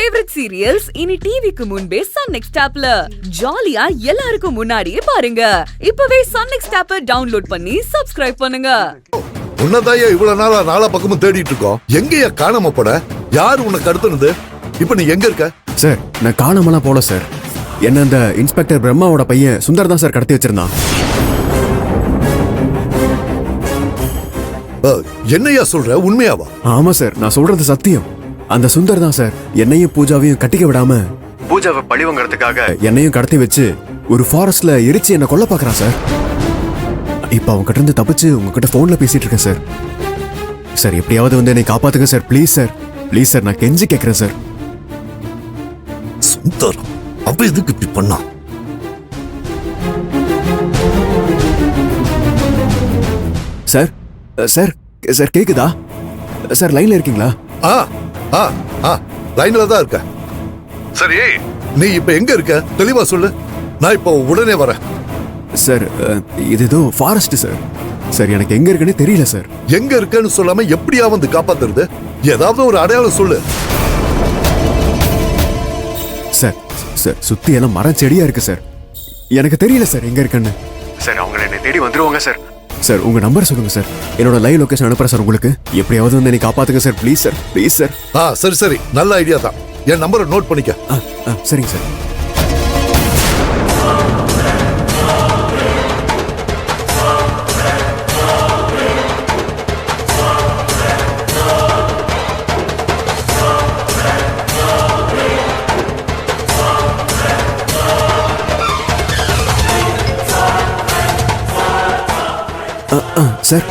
Favourite serials இனி டிவிக்கு முன்பே சன் நெக்ஸ்ட் ஆப்ல ஜாலியா எல்லாருக்கும் முன்னாடியே பாருங்க. இப்பவே சன் நெக்ஸ்ட் ஆப்பை டவுன்லோட் பண்ணி சப்ஸ்கிரைப் பண்ணுங்க. உன்னதாயா இவ்வளவு நாளா நாலா பக்கமும் தேடிட்டு இருக்கோம். எங்கயா காணாம போட? யாரு உன்னை கடத்துனது? இப்ப நீ எங்க இருக்க? சார், நான் காணாமலாம் போல சார். என்ன அந்த இன்ஸ்பெக்டர் பிரம்மாவோட பையன் சுந்தர் தான் சார் கடத்தி வச்சிருந்தான். என்னையா சொல்ற? உண்மையாவா? ஆமா சார், நான் சொல்றது சத்தியம். அந்த சுந்தர் தான் சார் என்னையும் பூஜாவையும் கட்டிக்க விடாம பூஜாவை பழிவங்கிறதுக்காக என்னையும் கடத்தி வச்சு ஒரு ஃபாரஸ்ட்ல எரிச்சு என்ன கொல்ல பாக்குறான் சார். இப்ப அவங்க கிட்ட இருந்து தப்பிச்சு உங்ககிட்ட போன்ல பேசிட்டு இருக்கேன் சார். சார், எப்படியாவது வந்து என்னை காப்பாத்துங்க sir. Please sir, please sir, நான் கெஞ்சி கேட்கிறேன் சார். சுந்தர் அப்ப எதுக்கு இப்படி பண்ணா? சார் சார் சார் கேக்குதா சார்? லைன்ல இருக்கீங்களா? லைன்ல தான் இருக்க. சரி, நீ இப்ப எங்க இருக்க? தெளிவா சொல்லு, நான் இப்ப உடனே வரேன். சார், இது ஏதோ ஃபாரஸ்ட் சார். சார், எனக்கு எங்க இருக்குன்னு தெரியல சார். எங்க இருக்கன்னு சொல்லாம எப்படியா வந்து காப்பாத்துறது? ஏதாவது ஒரு அடையாளம் சொல்லு. சார் சார், சுத்தி எல்லாம் மரம் செடியா இருக்கு சார். எனக்கு தெரியல சார் எங்க இருக்குன்னு. சார், அவங்க என்னை தேடி வந்துருவாங்க சார். சார், உங்க நம்பர் சொல்லுங்க சார். என்னோட லைவ் லொகேஷன் அனுப்புறேன் சார் உங்களுக்கு. எப்படியாவது வந்து என்னை காப்பாத்துங்க sir. Please sir, please sir. சரி சரி, நல்ல ஐடியா தான். என் நம்பரை நோட் பண்ணிக்க. சரிங்க சார். சார்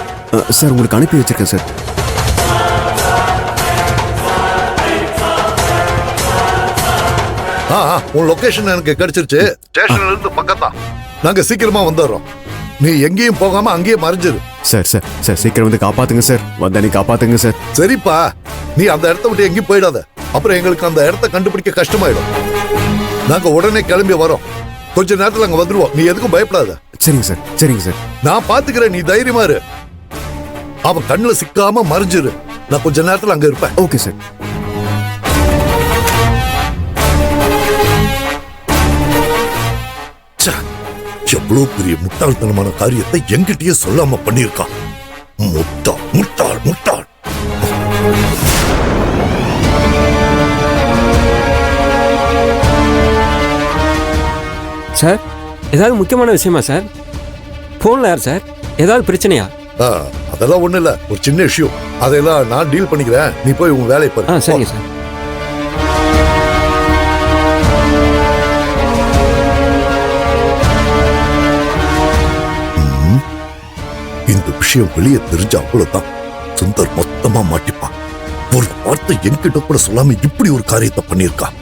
சார், உங்களுக்கு அனுப்பி வச்சிருக்கேன் சார். உன் லொகேஷன் எனக்கு கிடைச்சிருச்சு. ஸ்டேஷன்ல இருந்து பக்கத்தான். நாங்க சீக்கிரமா வந்துடுறோம். நீ எங்கேயும் போகாம அங்கேயே மறைஞ்சிரு. சார் சார் சார், சீக்கிரம் வந்து காப்பாத்துங்க சார். வந்தா நீ காப்பாத்துங்க சார். சரிப்பா, நீ அந்த இடத்த விட்டு எங்கேயும் போயிடாத. அப்புறம் எங்களுக்கு அந்த இடத்த கண்டுபிடிக்க கஷ்டமாயிடும். நாங்க உடனே கிளம்பி வரோம். கொஞ்ச நேரத்துல அங்க வந்துருவோம். நீ எதுக்கும் பயப்படாத. சரிங்க சார், சரிங்க சார். நான் பாத்துக்கிறேன், நீ தைரியமா இரு. அவன் கண்ணுல சிக்காம மறைஞ்சிரு. நான் கொஞ்ச நேரத்துல அங்க இருப்பேன். Okay sir. எவ்வளவு பெரிய முட்டாள்தனமான காரியத்தை என்கிட்டயே சொல்லாம பண்ணிருக்கான். முட்டாள் முட்டாள் முட்டாள். சார், ஏதாவது முக்கியமான விஷயமா சார்? போன்ல யார் சார்? ஏதாவது பிரச்சனையா? அதெல்லாம் ஒண்ணு இல்ல, ஒரு சின்ன இஷ்யூ. அதெல்லாம் நான் டீல் பண்ணிக்கிறேன். நீ போய் உன் வேலையை பாரு. சரிங்க சார். இந்த விஷயம் வெளியே தெரிஞ்ச அவ்வளவுதான். சுந்தர் மொத்தமா மாட்டிப்பான். ஒரு வார்த்தை என்கிட்ட கூட சொல்லாம இப்படி ஒரு காரியத்தை பண்ணிருக்கான்.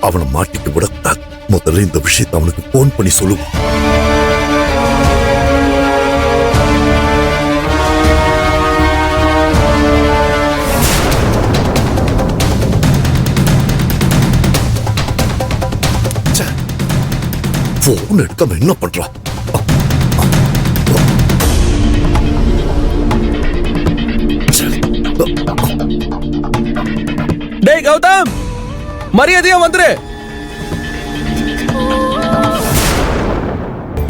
அவனை மாட்டிக்க விடக்கூடாது. முதல்ல இந்த விஷயத்தை அவனுக்கு போன் பண்ணி சொல்லுவான். போன் எடுக்காம என்ன பண்றான்? டேய் கௌதம், மரியாதையா வந்துரு.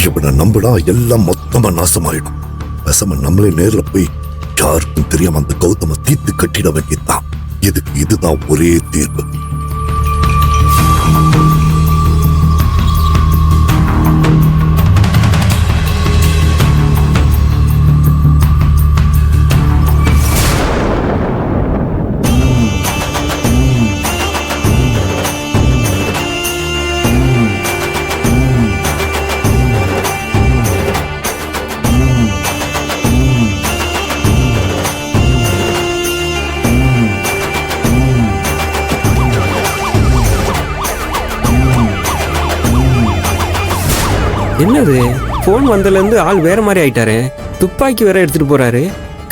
இவனை நம்பினா எல்லாம் மொத்தமா நாசமாயிடும். பேசாம நம்மளே நேர்ல போய் யாருக்கும் தெரியாம அந்த கௌதம தீர்த்து கட்டிட வேண்டியதுதான். இதுக்கு இதுதான் ஒரே தீர்வு. என்னது, போன் வந்ததுலேருந்து ஆள் வேற மாதிரி ஆயிட்டாரு. துப்பாக்கி வேற எடுத்துட்டு போறாரு.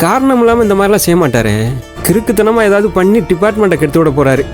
காரணம் இல்லாம இந்த மாதிரிலாம் செய்ய மாட்டாரு. கிறுக்குத்தனமா ஏதாவது பண்ணி டிபார்ட்மெண்ட்டை கெடுத்து விட போறாரு.